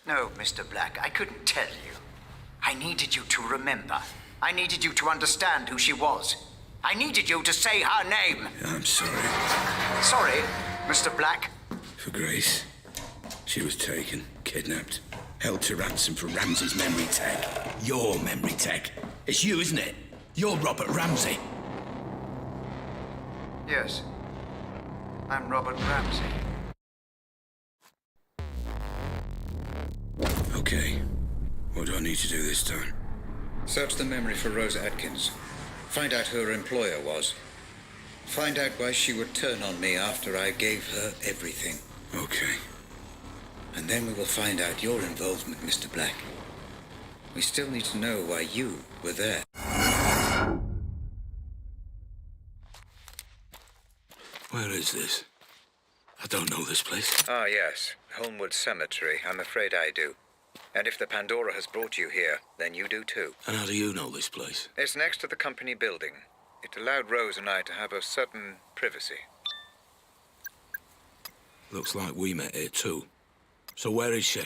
No, Mr. Black, I couldn't tell you. I needed you to remember. I needed you to understand who she was. I needed you to say her name. I'm sorry. Sorry, Mr. Black. For Grace. She was taken, kidnapped, held to ransom for Ramsey's memory tech. Your memory tech. It's you, isn't it? You're Robert Ramsey. Yes. I'm Robert Ramsey. Okay. What do I need to do this time? Search the memory for Rose Atkins. Find out who her employer was. Find out why she would turn on me after I gave her everything. Okay. And then we will find out your involvement, Mr. Black. We still need to know why you were there. Where is this? I don't know this place. Ah, yes. Homewood Cemetery. I'm afraid I do. And if the Pandora has brought you here, then you do too. And how do you know this place? It's next to the company building. It allowed Rose and I to have a certain privacy. Looks like we met here too. So where is she?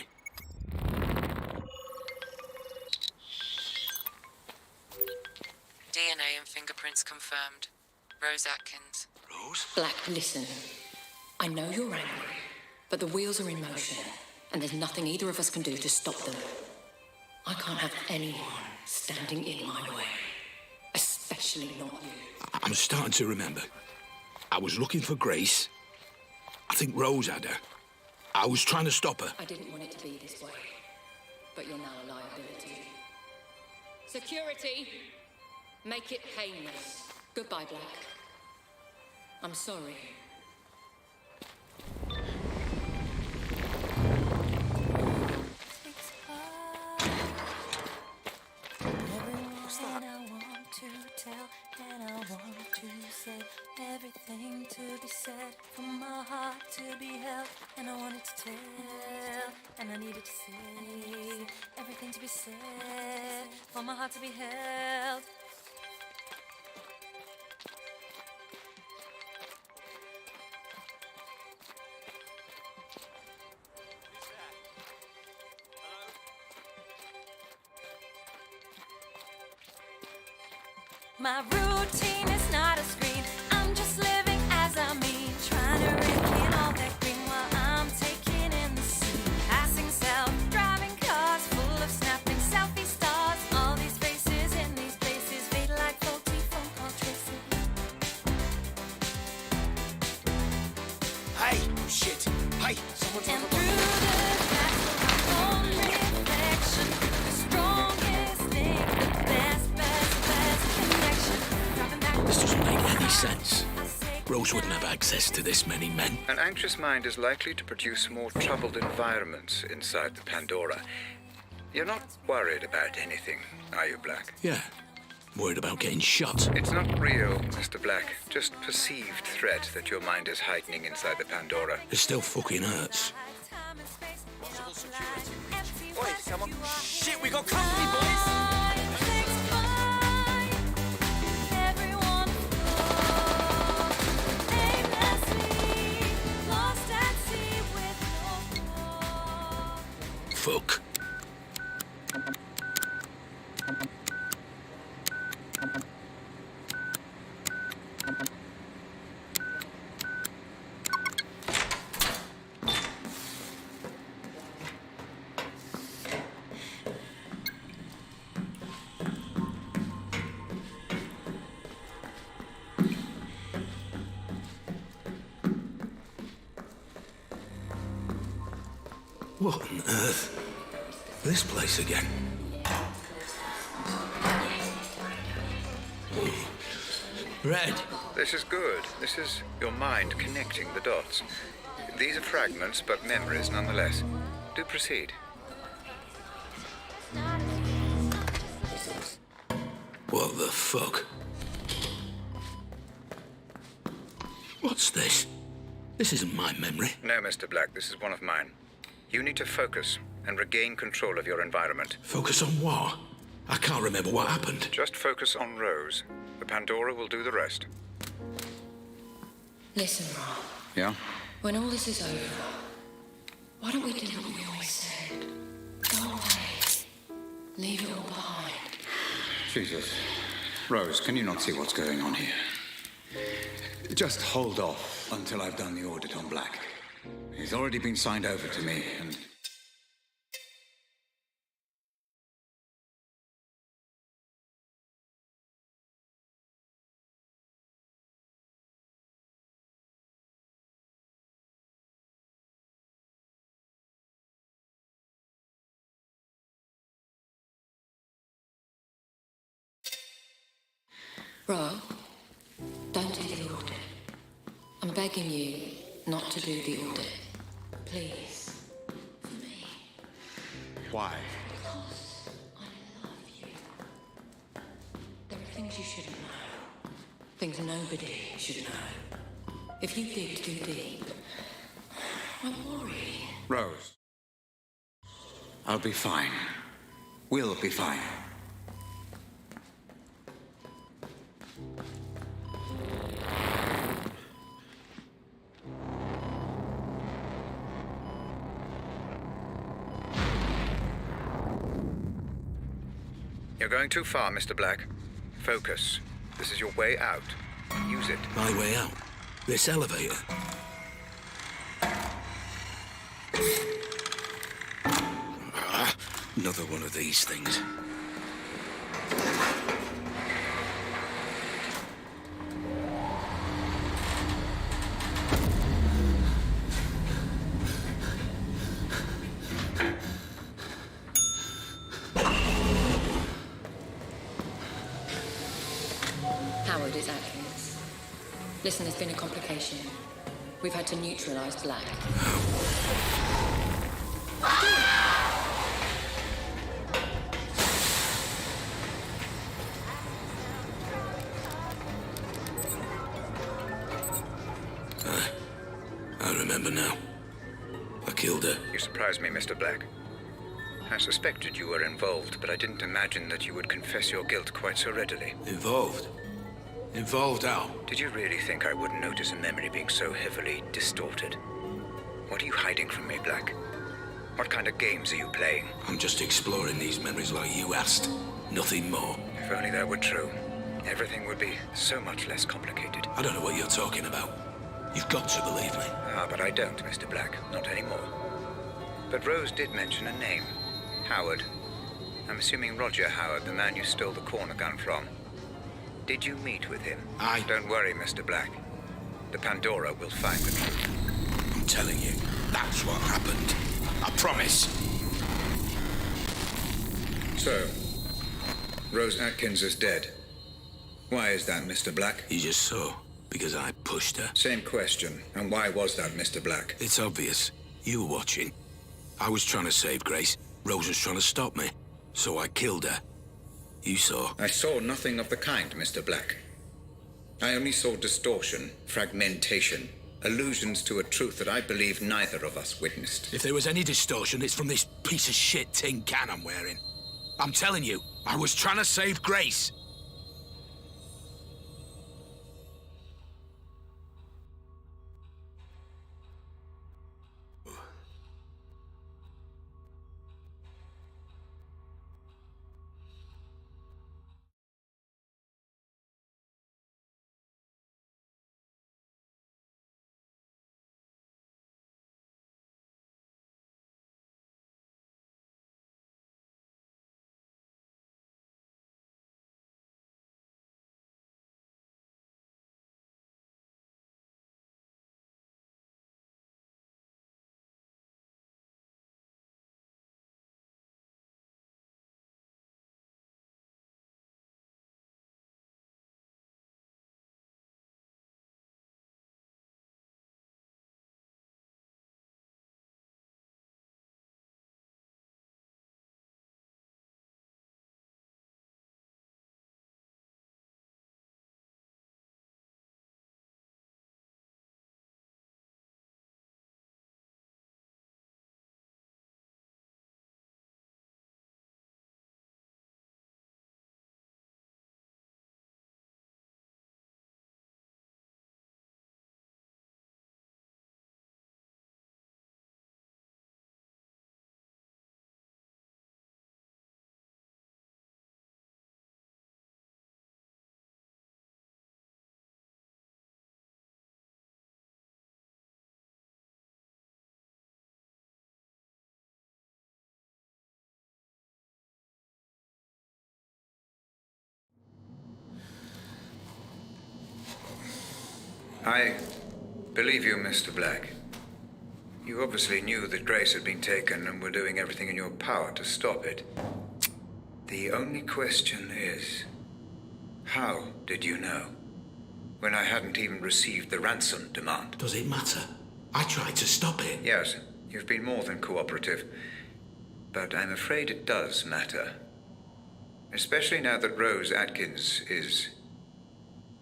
DNA and fingerprints confirmed. Rose Atkins. Rose? Black, listen. I know you're angry, but the wheels are in motion, and there's nothing either of us can do to stop them. I can't have anyone standing in my way, especially not you. I'm starting to remember. I was looking for Grace. I think Rose had her. I was trying to stop her. I didn't want it to be this way, but you're now a liability. Security! Make it painless. Goodbye, Black. I'm sorry. And I want to say everything to be said, from my heart to be held, and I wanted to tell, and I needed to say everything to be said, for my heart to be held. My routine is not a screen. I'm just living as I mean, trying to rake in all that green while I'm taking in the scene. Passing self-driving cars full of snapping selfie stars. All these faces in these places fade like faulty phone call traces. Hey! Shit! Hey! Someone's And through the cracks of my own reflection, the strongest thing, the best connection. This doesn't make any sense. Rose wouldn't have access to this many men. An anxious mind is likely to produce more troubled environments inside the Pandora. You're not worried about anything, are you, Black? Yeah. Worried about getting shot. It's not real, Mr. Black. Just perceived threat that your mind is heightening inside the Pandora. It still fucking hurts. Oi, someone. Shit, we got company, boys! Fuck. What on earth? This place again. Red. This is good. This is your mind connecting the dots. These are fragments, but memories nonetheless. Do proceed. What the fuck? What's this? This isn't my memory. No, Mr. Black, this is one of mine. You need to focus and regain control of your environment. Focus on what? I can't remember what happened. Just focus on Rose. The Pandora will do the rest. Listen, Rob. Yeah? When all this is over, why don't we do what we always said? Leave it all behind. Jesus. Rose, can you not see what's going on here? Just hold off until I've done the audit on Black. He's already been signed over to me, and... Ro, don't do the audit. I'm begging you not to do the audit. Please. For me. Why? Because I love you. There are things you shouldn't know. Things nobody should know. If you dig too deep, I worry. Rose. I'll be fine. We'll be fine. You're going too far, Mr. Black. Focus. This is your way out. Use it. My way out? This elevator? Another one of these things. Howard, it's Atkins. Listen, there's been a complication. We've had to neutralize Black. I remember now. I killed her. You surprised me, Mr. Black. I suspected you were involved, but I didn't imagine that you would confess your guilt quite so readily. Involved? Involved how? Did you really think I wouldn't notice a memory being so heavily distorted? What are you hiding from me, Black? What kind of games are you playing? I'm just exploring these memories like you asked. Nothing more. If only that were true, everything would be so much less complicated. I don't know what you're talking about. You've got to believe me. Ah, but I don't, Mr. Black. Not anymore. But Rose did mention a name. Howard. I'm assuming Roger Howard, the man you stole the corner gun from. Did you meet with him? Don't worry, Mr. Black. The Pandora will find the truth. I'm telling you, that's what happened. I promise. So, Rose Atkins is dead. Why is that, Mr. Black? You just saw. Because I pushed her. Same question. And why was that, Mr. Black? It's obvious. You were watching. I was trying to save Grace. Rose was trying to stop me. So I killed her. You saw. I saw nothing of the kind, Mr. Black. I only saw distortion, fragmentation, allusions to a truth that I believe neither of us witnessed. If there was any distortion, it's from this piece of shit tin can I'm wearing. I'm telling you, I was trying to save Grace. I believe you, Mr. Black. You obviously knew that Grace had been taken and were doing everything in your power to stop it. The only question is, how did you know? When I hadn't even received the ransom demand. Does it matter? I tried to stop it. Yes, you've been more than cooperative. But I'm afraid it does matter. Especially now that Rose Atkins is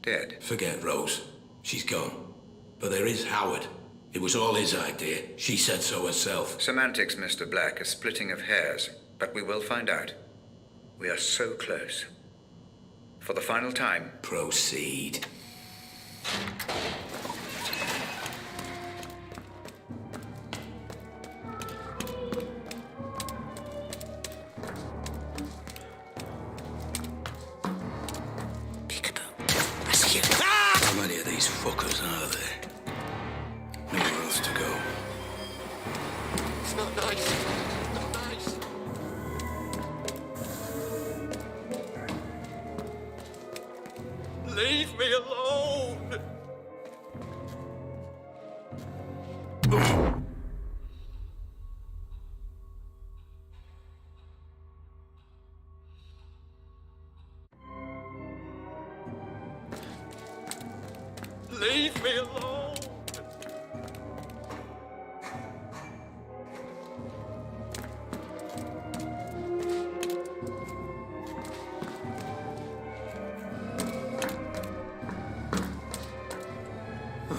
dead. Forget Rose. She's gone. But there is Howard. It was all his idea. She said so herself. Semantics, Mr. Black, a splitting of hairs. But we will find out. We are so close. For the final time. Proceed. Peekaboo. I see you. How many of these fuckers are there? Nowhere else to go. It's not nice. Not nice. Leave me alone. Leave me alone.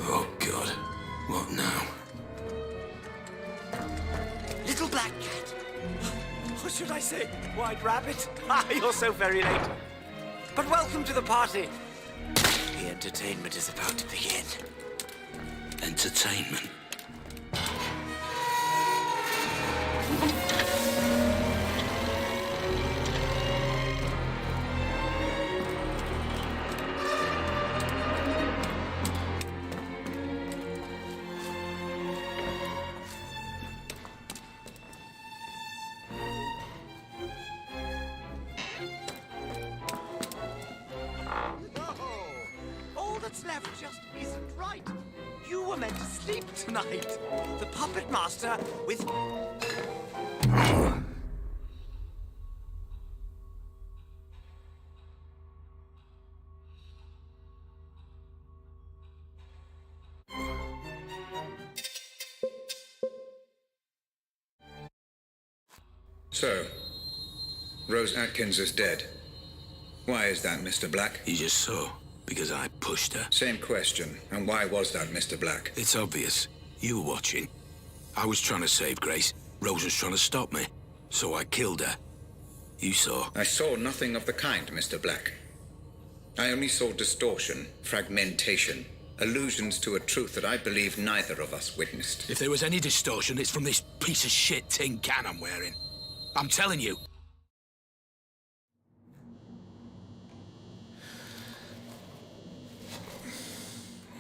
Oh, God. What now? Little black cat. Or should I say, white rabbit? Ah, you're so very late. But welcome to the party. The entertainment is about to begin. Entertainment. All that's left just isn't right. You were meant to sleep tonight. The puppet master with... So, Rose Atkins is dead. Why is that, Mr. Black? You just saw. Because I pushed her. Same question. And why was that, Mr. Black? It's obvious. You were watching. I was trying to save Grace. Rose was trying to stop me. So I killed her. You saw. I saw nothing of the kind, Mr. Black. I only saw distortion, fragmentation, allusions to a truth that I believe neither of us witnessed. If there was any distortion, it's from this piece of shit tin can I'm wearing. I'm telling you.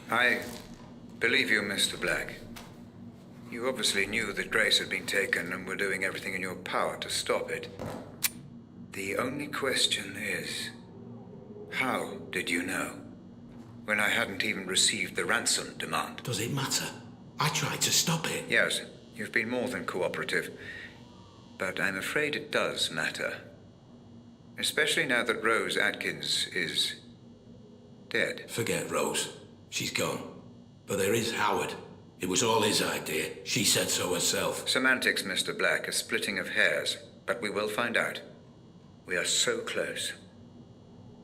I believe you, Mr. Black. You obviously knew that Grace had been taken and were doing everything in your power to stop it. The only question is, how did you know? When I hadn't even received the ransom demand. Does it matter? I tried to stop it. Yes, you've been more than cooperative. But I'm afraid it does matter. Especially now that Rose Atkins is dead. Forget Rose. She's gone. But there is Howard. It was all his idea. She said so herself. Semantics, Mr. Black, a splitting of hairs. But we will find out. We are so close.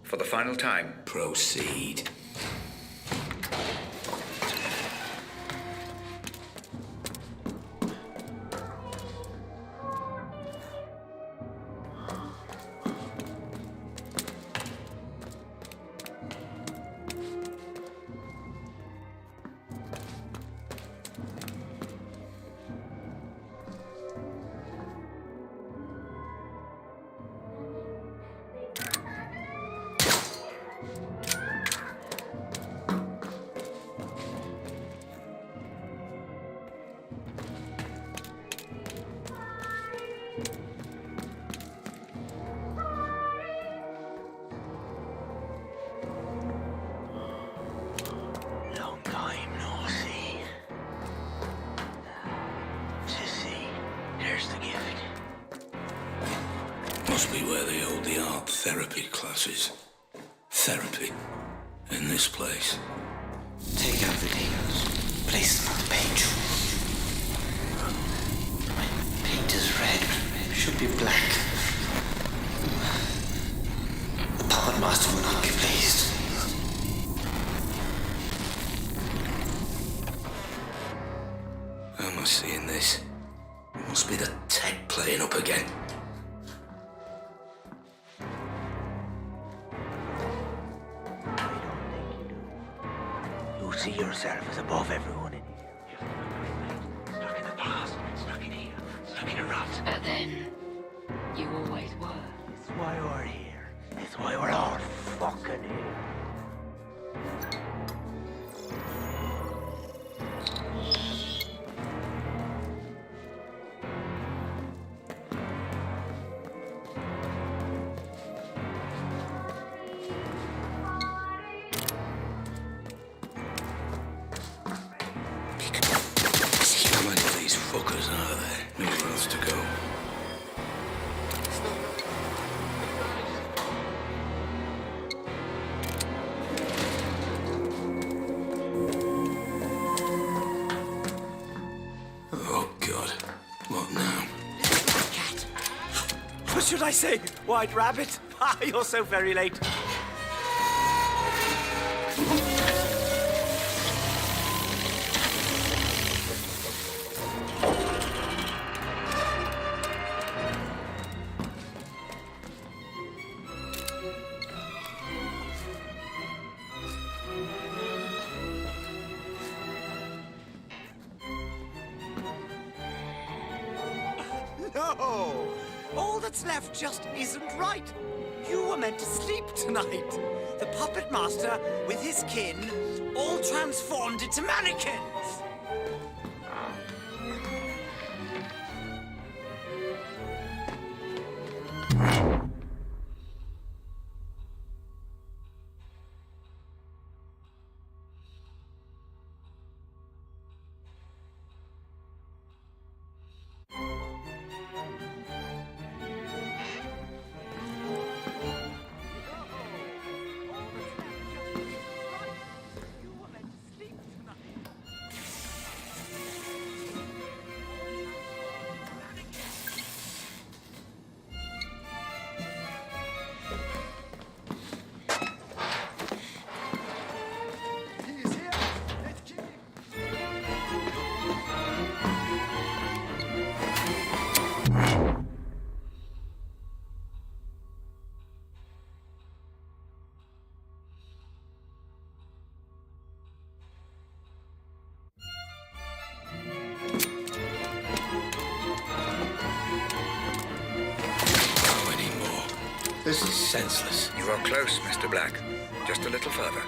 For the final time. Proceed. the gift? Must be where they hold the art therapy classes. Therapy. In this place. Take out the demons. Place them on the page. Paint is red. Should be black. The puppet master will not be pleased. How am I seeing this? It must be the tech playing up again. You see yourself as above everyone in here. You're stuck in the past, stuck in here, stuck in a rut. But then, you always were. It's why we're here. It's why we're all fucking here. How many of these fuckers are there? Nowhere else to go. Oh, God. What now? Cat. What should I say? White rabbit? Ah, you're so very late. No! All that's left just isn't right. You were meant to sleep tonight. The puppet master, with his kin, all transformed into mannequins. This is senseless. You are close, Mr. Black. Just a little further.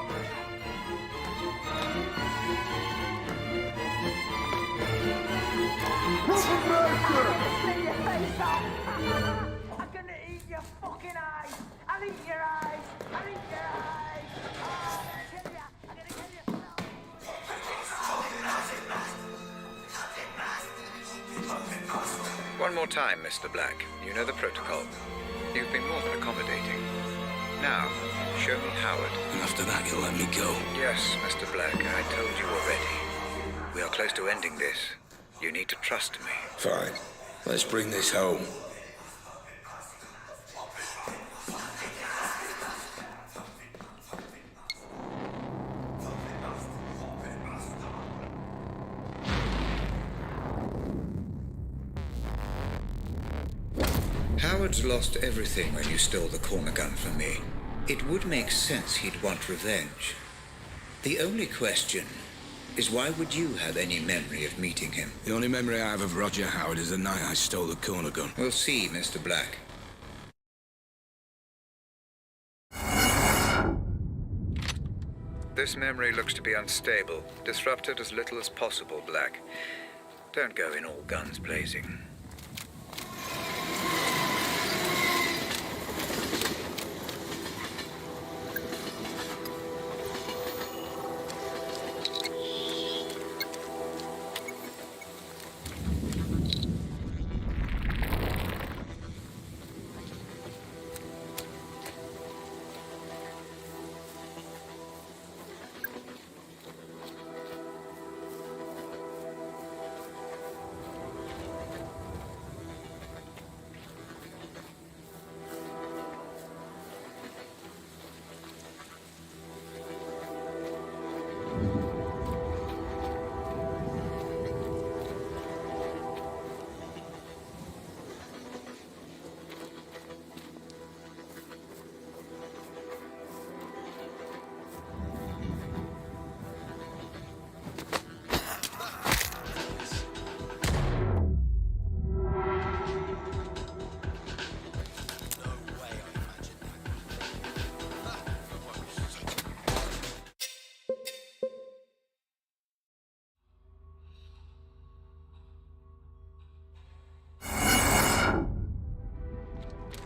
I'm gonna eat your fucking eyes! I'll eat your eyes! I'll eat your eyes! Oh, I'm gonna kill you! I'm gonna kill you! One more time, Mr. Black. You know the protocol. You've been more than accommodating. Now, show me Howard. And after that, you'll let me go. Yes, Mr. Black, I told you already. We are close to ending this. You need to trust me. Fine. Let's bring this home. Howard's lost everything when you stole the corner gun from me. It would make sense he'd want revenge. The only question is why would you have any memory of meeting him? The only memory I have of Roger Howard is the night I stole the corner gun. We'll see, Mr. Black. This memory looks to be unstable. Disrupt it as little as possible, Black. Don't go in all guns blazing.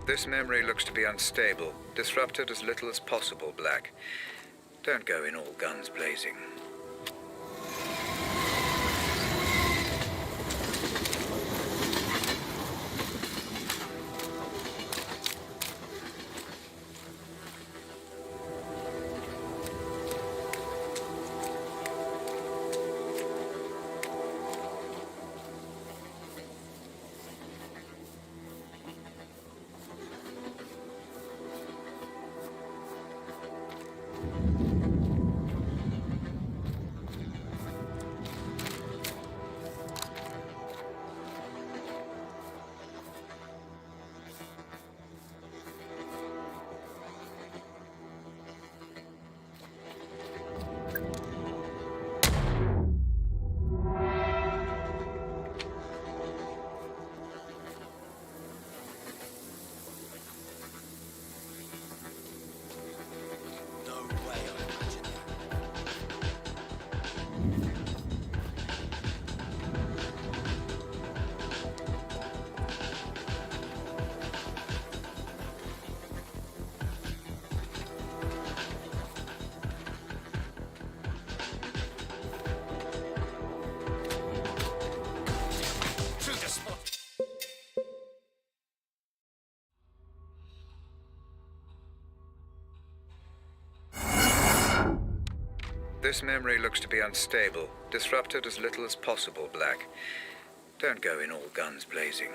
This memory looks to be unstable. Disrupt it as little as possible, Black. Don't go in all guns blazing. This memory looks to be unstable. Disrupt it as little as possible, Black. Don't go in all guns blazing.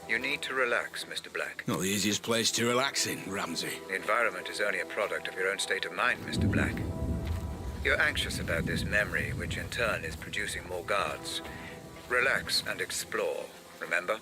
You need to relax, Mr. Black. Not the easiest place to relax in, Ramsey. The environment is only a product of your own state of mind, Mr. Black. You're anxious about this memory, which in turn is producing more guards. Relax and explore, remember?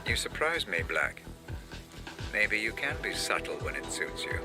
You surprise me, Black. Maybe you can be subtle when it suits you.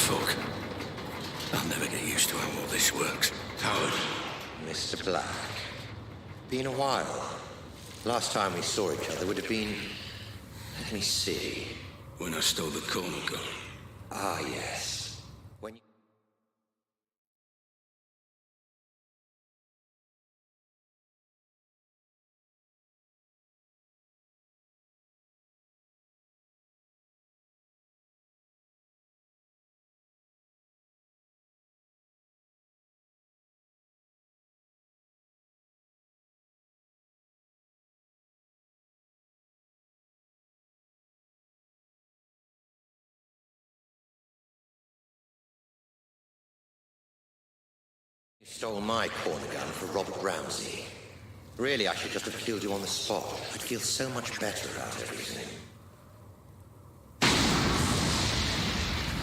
Fuck. I'll never get used to how all this works. Howard. Mr. Black. Been a while. Last time we saw each other would have been... Let me see. When I stole the corner gun. Ah, yes. When you... You stole my corner gun for Robert Ramsey. Really, I should just have killed you on the spot. I'd feel so much better about everything.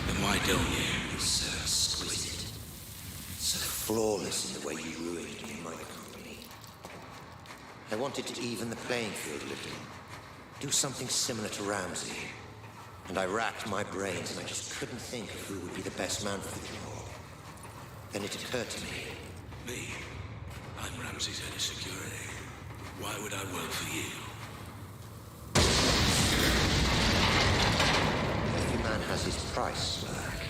Then why don't you? You're so exquisite. So flawless in the way you ruined me in my company. I wanted to even the playing field a little. Do something similar to Ramsey. And I racked my brains and I just couldn't think of who would be the best man for the job. Then it occurred to me. Me? I'm Ramsey's head of security. Why would I work for you? Every man has his price, Black.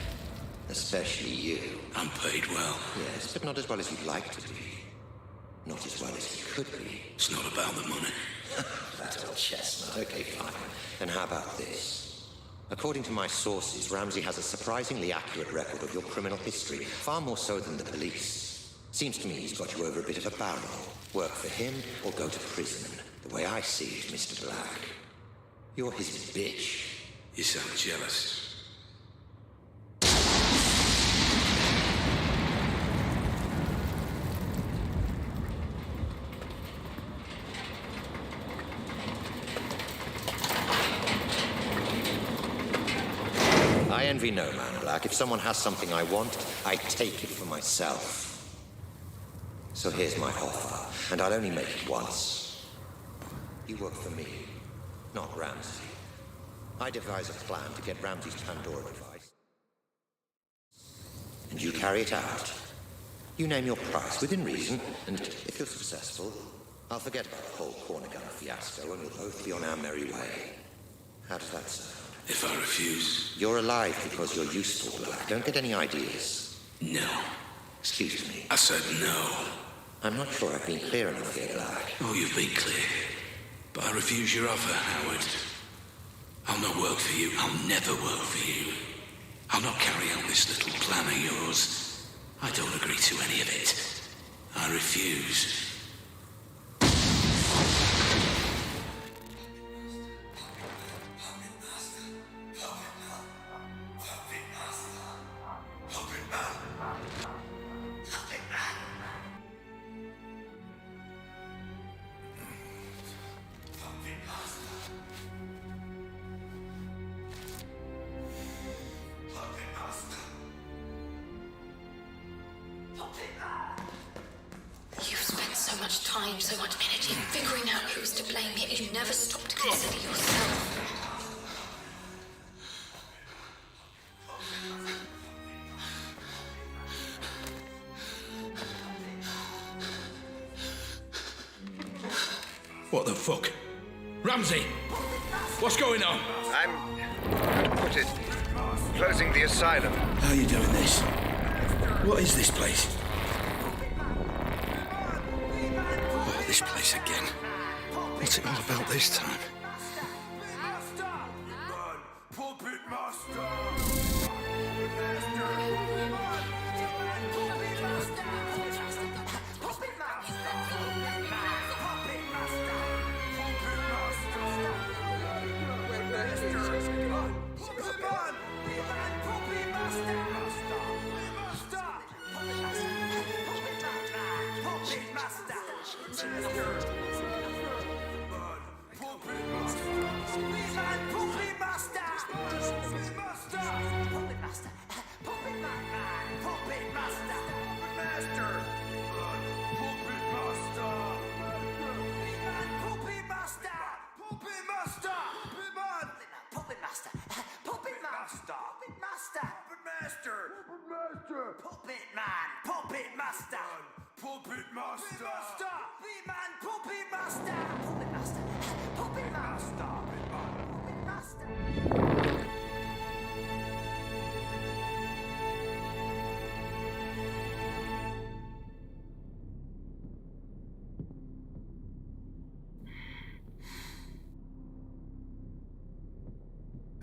Especially you. I'm paid well. Yes, but not as well as you'd like to be. Not as well as you could be. It's not about the money. That old chestnut. Okay, fine. Then how about this? According to my sources, Ramsey has a surprisingly accurate record of your criminal history, far more so than the police. Seems to me he's got you over a bit of a barrel. Work for him or go to prison. The way I see it, Mr. Black. You're his bitch. You sound jealous. I envy no man, Black. If someone has something I want, I take it for myself. So here's my offer, and I'll only make it once. You work for me, not Ramsey. I devise a plan to get Ramsey's Pandora device, and you carry it out. You name your price within reason, and if you're successful, I'll forget about the whole corner gun fiasco, and we'll both be on our merry way. How does that sound? If I refuse? You're alive because you're useful, Black. Don't get any ideas. No. Excuse me. I said no. I'm not sure I've been clear enough here, Black. Oh, you've been clear. But I refuse your offer, Howard. I'll not work for you. I'll never work for you. I'll not carry out this little plan of yours. I don't agree to any of it. I refuse. You've spent so much time, so much energy figuring out who's to blame, yet you never stop to consider yourself. What the fuck? Ramsey! What's going on? I'm, put it, closing the asylum. How are you doing this? What is this place? Oh, this place again. What's it all about this time?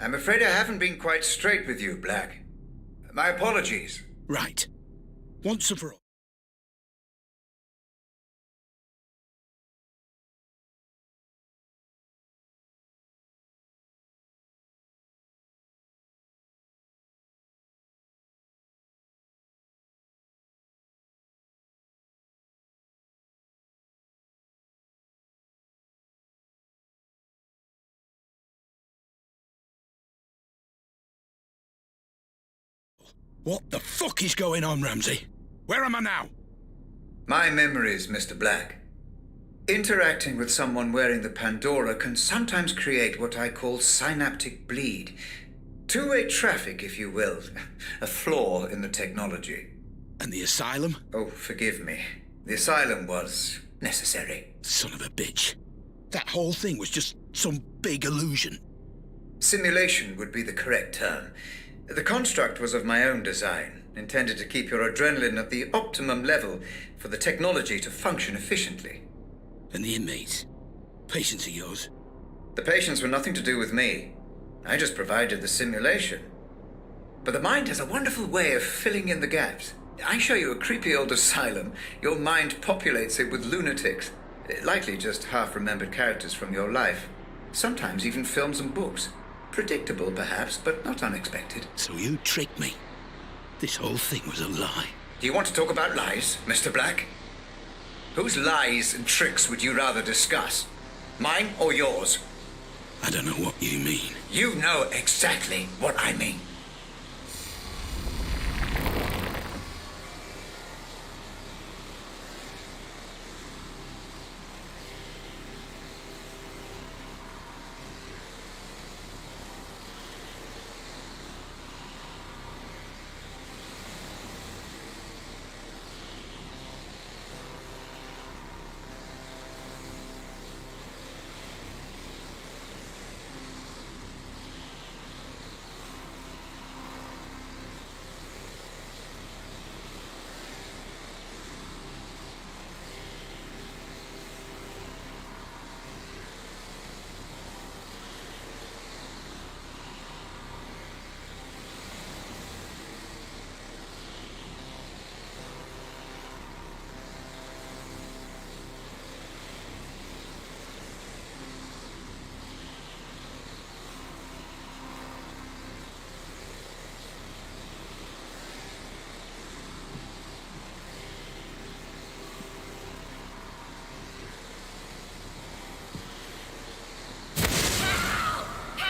I'm afraid I haven't been quite straight with you, Black. My apologies. Right. Once and for all. What the fuck is going on, Ramsey? Where am I now? My memories, Mr. Black. Interacting with someone wearing the Pandora can sometimes create what I call synaptic bleed. Two-way traffic, if you will. A flaw in the technology. And the asylum? Oh, forgive me. The asylum was necessary. Son of a bitch. That whole thing was just some big illusion. Simulation would be the correct term. The construct was of my own design, intended to keep your adrenaline at the optimum level for the technology to function efficiently. And the inmates? Patients of yours? The patients were nothing to do with me. I just provided the simulation. But the mind has a wonderful way of filling in the gaps. I show you a creepy old asylum, your mind populates it with lunatics, likely just half-remembered characters from your life. Sometimes even films and books. Predictable, perhaps, but not unexpected. So you tricked me. This whole thing was a lie. Do you want to talk about lies, Mr. Black? Whose lies and tricks would you rather discuss? Mine or yours? I don't know what you mean. You know exactly what I mean.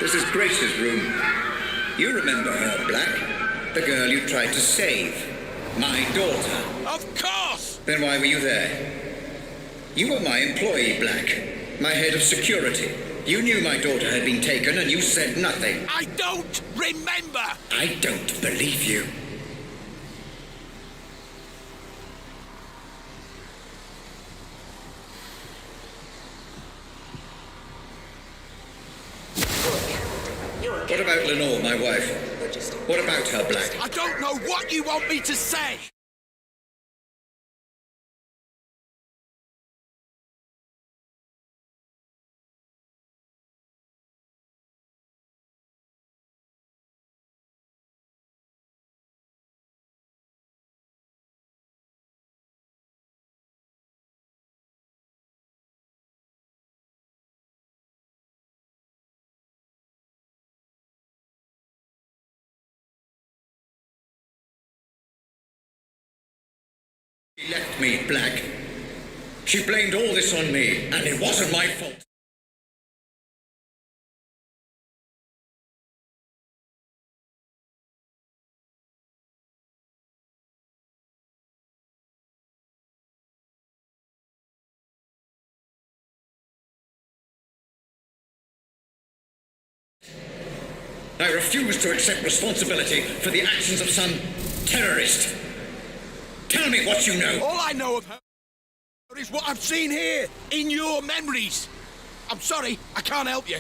This is Grace's room. You remember her, Black? The girl you tried to save. My daughter. Of course! Then why were you there? You were my employee, Black. My head of security. You knew my daughter had been taken and you said nothing. I don't remember! I don't believe you. about Lenore, my wife? What about her, Black? I don't know what you want me to say! She left me, Black. She blamed all this on me, and it wasn't my fault. I refuse to accept responsibility for the actions of some terrorist. Tell me what you know. All I know of her is what I've seen here, in your memories. I'm sorry, I can't help you.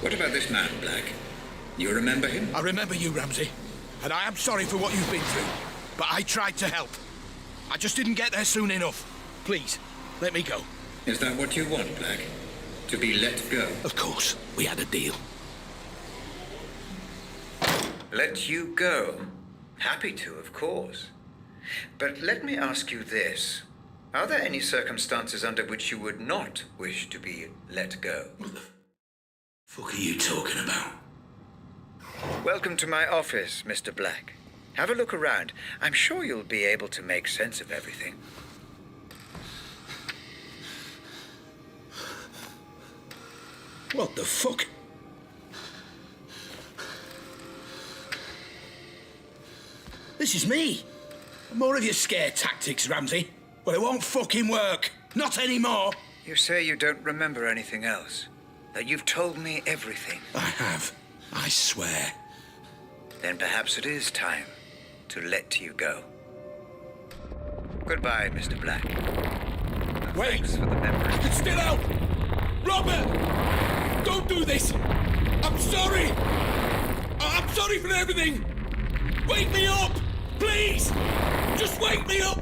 What about this man, Black? You remember him? I remember you, Ramsey, and I am sorry for what you've been through, but I tried to help. I just didn't get there soon enough. Please, let me go. Is that what you want, Black? To be let go? Of course, we had a deal. Let you go? Happy to, of course. But let me ask you this. Are there any circumstances under which you would not wish to be let go? What the fuck are you talking about? Welcome to my office, Mr. Black. Have a look around. I'm sure you'll be able to make sense of everything. What the fuck? This is me. More of your scare tactics, Ramsey. Well, it won't fucking work. Not anymore. You say you don't remember anything else. That you've told me everything. I have. I swear. Then perhaps it is time to let you go. Goodbye, Mr. Black. Wait! Thanks for the memory. I can still help! Robert! Don't do this! I'm sorry! I'm sorry for everything! Wake me up! Please! Just wake me up!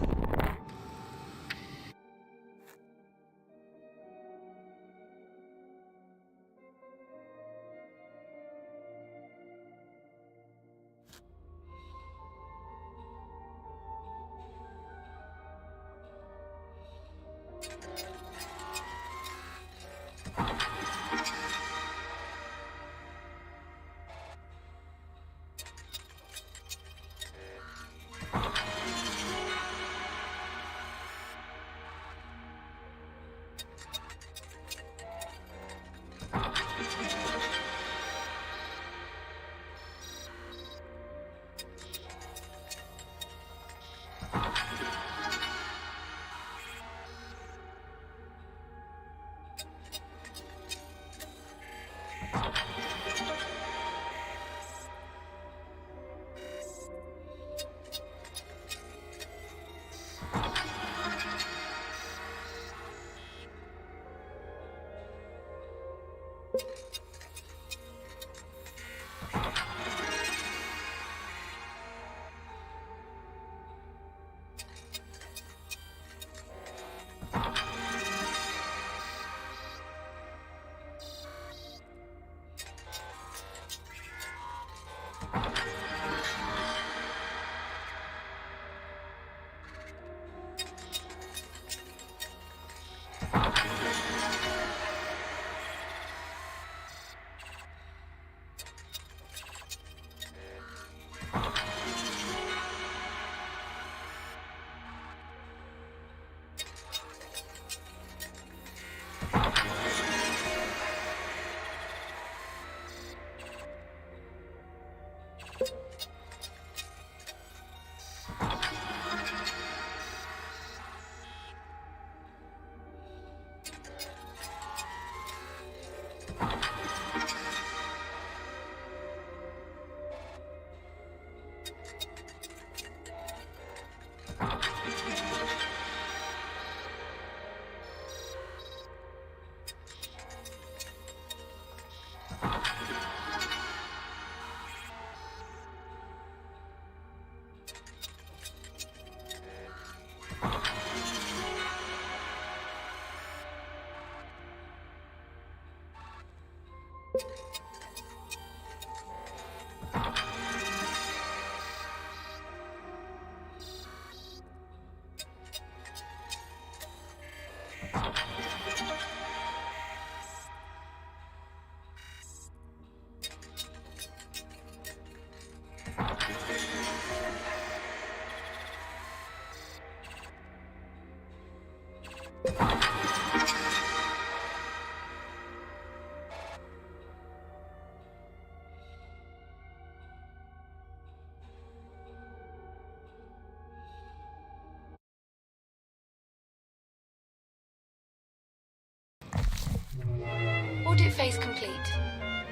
Audit phase complete.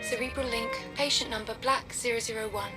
Cerebral link, patient number Black 001.